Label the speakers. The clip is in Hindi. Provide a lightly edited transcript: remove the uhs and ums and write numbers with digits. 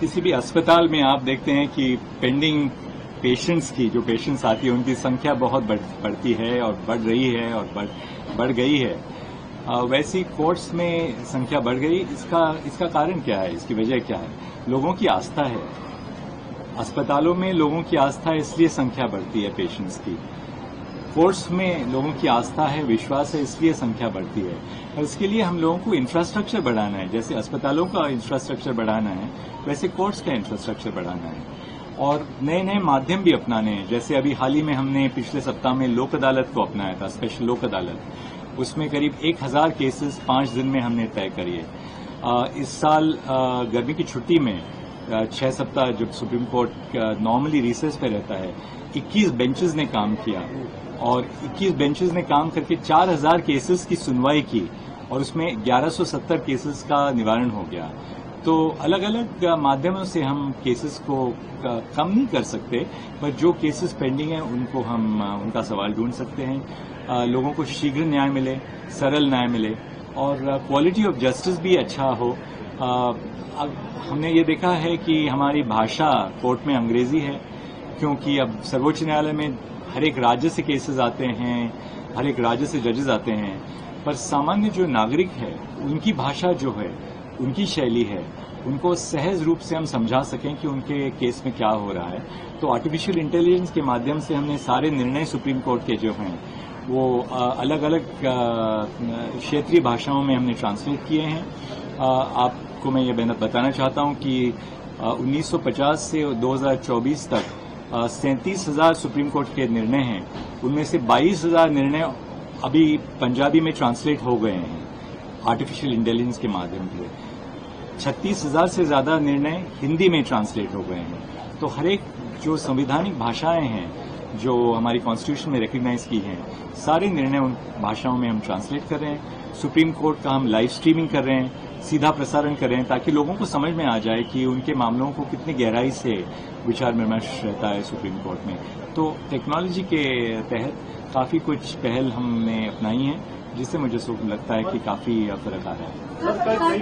Speaker 1: किसी भी अस्पताल में आप देखते हैं कि पेंडिंग पेशेंट्स की जो पेशेंट्स आती है उनकी संख्या बहुत बढ़ती है और बढ़ रही है और बढ़ गई है। वैसी कोर्ट्स में संख्या बढ़ गई। इसका कारण क्या है, इसकी वजह क्या है? लोगों की आस्था है। अस्पतालों में लोगों की आस्था है, इसलिए संख्या बढ़ती है पेशेंट्स की। कोर्ट्स में लोगों की आस्था है, विश्वास है, इसलिए संख्या बढ़ती है। और इसके लिए हम लोगों को इंफ्रास्ट्रक्चर बढ़ाना है। जैसे अस्पतालों का इंफ्रास्ट्रक्चर बढ़ाना है, वैसे कोर्ट्स का इंफ्रास्ट्रक्चर बढ़ाना है और नए नए माध्यम भी अपनाने हैं। जैसे अभी हाल ही में हमने पिछले सप्ताह में लोक अदालत को अपनाया था, स्पेशल लोक अदालत। उसमें करीब 1000 केसेस 5 दिन में हमने तय करिए। इस साल गर्मी की छुट्टी में 6 सप्ताह जब सुप्रीम कोर्ट नॉर्मली रिसेस पे रहता है, 21 बेंचेस ने काम किया और 21 बेंचेस ने काम करके 4000 केसेस की सुनवाई की और उसमें 1170 केसेस का निवारण हो गया। तो अलग अलग माध्यमों से हम केसेस को कम नहीं कर सकते, पर जो केसेस पेंडिंग हैं उनको हम उनका सवाल ढूंढ सकते हैं। लोगों को शीघ्र न्याय मिले, सरल न्याय मिले और क्वालिटी ऑफ जस्टिस भी अच्छा हो। हमने ये देखा है कि हमारी भाषा कोर्ट में अंग्रेजी है, क्योंकि अब सर्वोच्च न्यायालय में हर एक राज्य से केसेस आते हैं, हर एक राज्य से जजेस आते हैं, पर सामान्य जो नागरिक है उनकी भाषा जो है, उनकी शैली है, उनको सहज रूप से हम समझा सकें कि उनके केस में क्या हो रहा है। तो आर्टिफिशियल इंटेलिजेंस के माध्यम से हमने सारे निर्णय सुप्रीम कोर्ट के जो हैं वो अलग अलग क्षेत्रीय भाषाओं में हमने ट्रांसलेट किए हैं। आपको मैं ये बताना चाहता हूं कि 1950 से 2024 तक 37,000 सुप्रीम कोर्ट के निर्णय हैं। उनमें से 22,000 निर्णय अभी पंजाबी में ट्रांसलेट हो गए हैं आर्टिफिशियल इंटेलिजेंस के माध्यम से। 36,000 से ज्यादा निर्णय हिंदी में ट्रांसलेट हो गए हैं। तो हर एक जो संवैधानिक भाषाएं हैं जो हमारी कॉन्स्टिट्यूशन में रिकग्नाइज की हैं, सारे निर्णय उन भाषाओं में हम ट्रांसलेट कर रहे हैं। सुप्रीम कोर्ट का हम लाइव स्ट्रीमिंग कर रहे हैं, सीधा प्रसारण कर रहे हैं, ताकि लोगों को समझ में आ जाए कि उनके मामलों को कितनी गहराई से विचार विमर्श रहता है सुप्रीम कोर्ट में। तो टेक्नोलॉजी के तहत काफी कुछ पहल हमने अपनाई है, जिससे मुझे लगता है कि काफी फर्क आ रहा है।